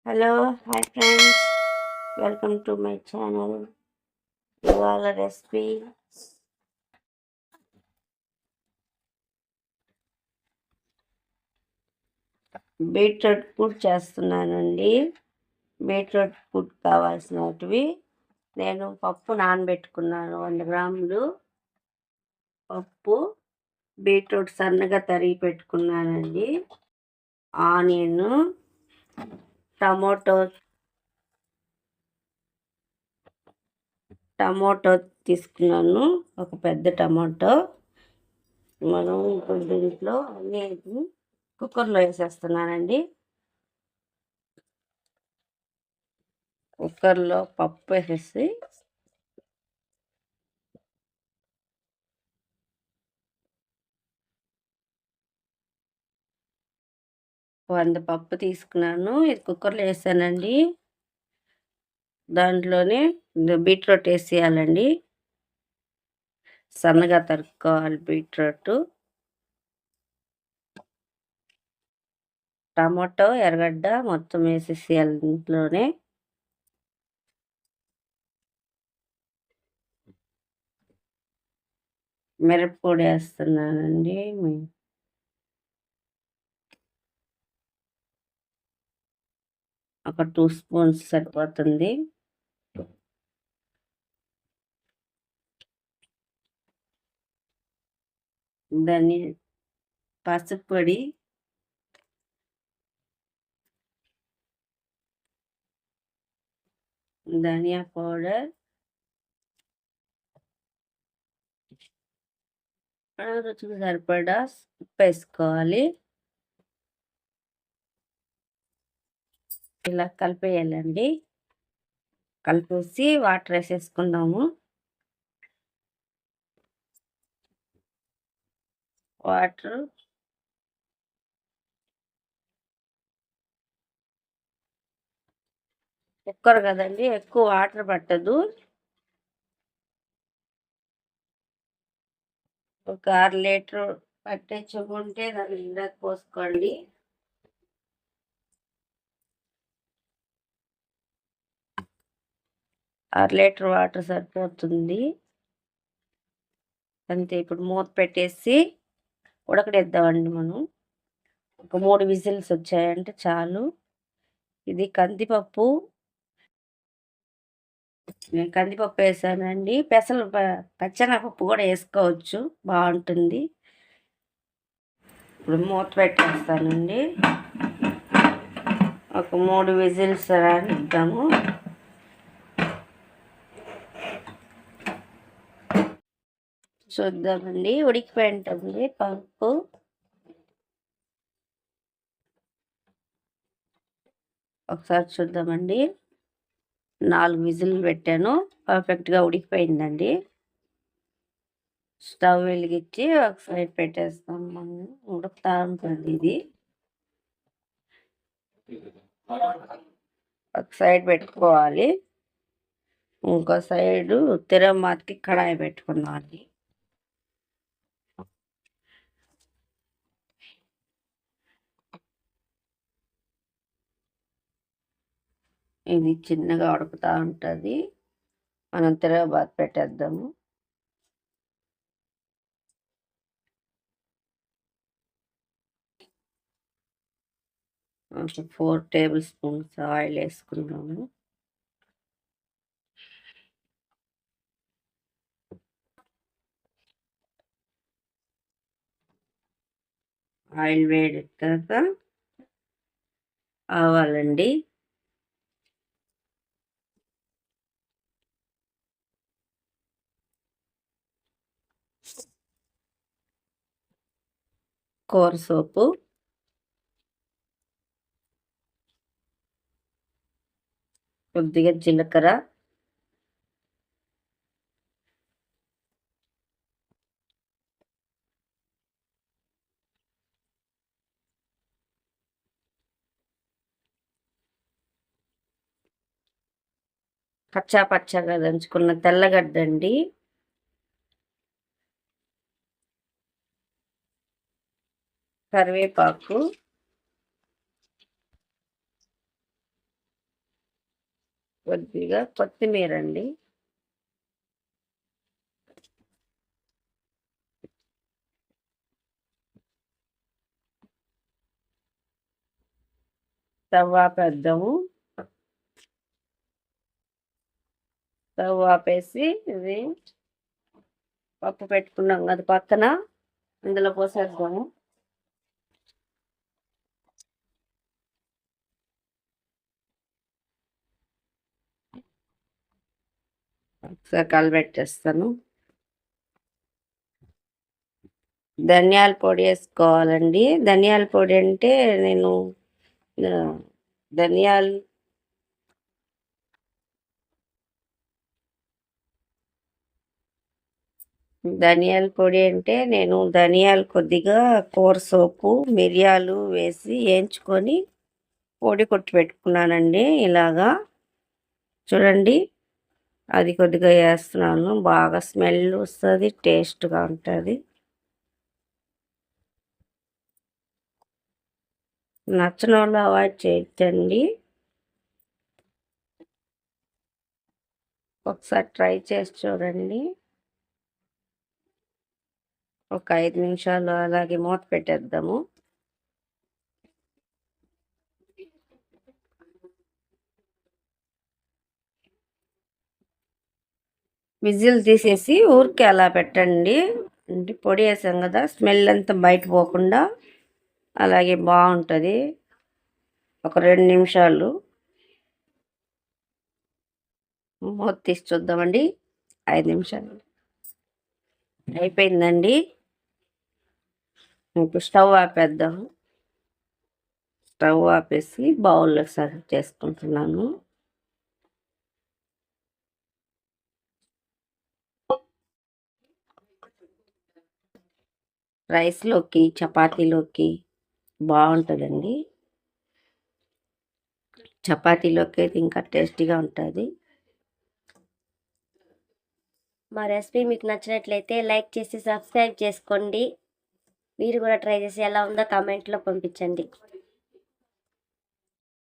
Hello hi friends, welcome to my channel. ఇవాళ recipe beetroot food చేస్తున్నానండి. Beetroot food కావాల్సినవి నేను పప్పు నానబెట్టుకున్నాను 100 గ్రాములు పప్పు, బీట్రూట్ సన్నగా తరిగి పెట్టుకున్నానండి, ఆనియన్, టమోటో తీసుకున్నాను, ఒక పెద్ద టమాటో. మనం ఇప్పుడు దీంట్లో అన్నీ కుక్కర్లో వేసేస్తున్నానండి. కుక్కర్లో పప్పు వేసేసి పప్పు తీసుకున్నాను, ఇది కుక్కర్లో వేసానండి. దాంట్లోనే బీట్రూట్ వేసేయాలండి, సన్నగా తరుక్కోవాలి బీట్రూట్, టమాటో, ఎర్రగడ్డ మొత్తం వేసేసేయాలి. దీంట్లోనే మిరప్పొడి వేస్తున్నానండి, ఒక 2 స్పూన్స్ సరిపోతుంది. పసుపు పొడి, ధనియా పౌడర్, రుచికి సరిపడా ఉప్పు వేసుకోవాలి. ఇలా కలిపేయాలండి. కలిపేసి వాటర్ వేసేసుకుందాము. వాటర్ కుక్కర్ కదండి, ఎక్కువ వాటర్ పట్టదు. ఒక 6 లీటర్ పట్టించుకుంటే దాన్ని ఇందాక పోసుకోండి. లీటర్ వాటర్ సరిపోతుంది అంతే. ఇప్పుడు మూత పెట్టేసి ఉడకడేద్దామండి. మనం ఒక 3 విజిల్స్ వచ్చాయంటే చాలు. ఇది కందిపప్పు, నేను కందిపప్పు వేసానండి. పచ్చెనగపప్పు కూడా వేసుకోవచ్చు, బాగుంటుంది. ఇప్పుడు మూత పెట్టేస్తానండి, ఒక 3 విజిల్స్ రానిద్దాము. చూద్దామండి, ఉడికిపోయి ఉంటుంది పప్పు. ఒకసారి చూద్దామండి. 4 విజిల్ పెట్టాను, పర్ఫెక్ట్గా ఉడికిపోయిందండి. స్టవ్ వెలిగించి ఒక సైడ్ పెట్టేస్తాం. మనం ఉడుకుతా ఉంటుంది ఇది. ఒక సైడ్ పెట్టుకోవాలి, ఇంకో సైడు తిరగమాతకి కడాయి పెట్టుకున్నాను. ఇది చిన్నగా ఉడుకుతూ ఉంటుంది, మనం తిరగబాత పెట్టేద్దాము. ఒక 4 టేబుల్ స్పూన్స్ ఆయిల్ వేసుకున్నాము. ఆయిల్ వేడెక్కాక ఆవాలండి, కూర సోపు, కొద్దిగా జీలకర్ర, పచ్చగా దంచుకున్న తెల్లగడ్డ అండి, కరివేపాకు, కొద్దిగా కొత్తిమీర అండి. స్టవ్ ఆపేద్దాము. స్టవ్ ఆపేసి ఇది పప్పు పెట్టుకున్నాం కదా పక్కన, ఇందులో పోసేద్దాము. ఒకసారి కలిపెట్టేస్తాను. ధనియాల పొడి వేసుకోవాలండి. ధనియాల పొడి అంటే నేను ధనియాలు ధనియాల పొడి అంటే నేను ధనియాలు కొద్దిగా కూర సోపు మిరియాలు వేసి వేయించుకొని పొడి కొట్టి పెట్టుకున్నానండి. ఇలాగా చూడండి, అది కొద్దిగా వేస్తున్నాను. బాగా స్మెల్ వస్తుంది, టేస్ట్గా ఉంటుంది. నచ్చని వాళ్ళు అవాయిడ్ చేయొచ్చండి. ఒకసారి ట్రై చేసి చూడండి. ఒక 5 నిమిషాలు అలాగే మూత పెట్టేద్దాము. విజిల్ తీసేసి ఊరికే అలా పెట్టండి. అంటే పొడి వేసాం కదా, స్మెల్ అంతా బయట పోకుండా అలాగే బాగుంటుంది. ఒక 2 నిమిషాలు మూత తీసి చూద్దామండి. 5 నిమిషాలు అయిపోయిందండి. ఇప్పుడు స్టవ్ ఆపేద్దాము. స్టవ్ ఆపేసి బౌల్లో సర్వ్ చేసుకుంటున్నాను. రైస్లోకి చపాతీలోకి బాగుంటుందండి. చపాతీలోకి అయితే ఇంకా టేస్టీగా ఉంటుంది. మా రెసిపీ మీకు నచ్చినట్లయితే లైక్ చేసి సబ్స్క్రైబ్ చేసుకోండి. మీరు కూడా ట్రై చేసి ఎలా ఉందో కామెంట్లో పంపించండి.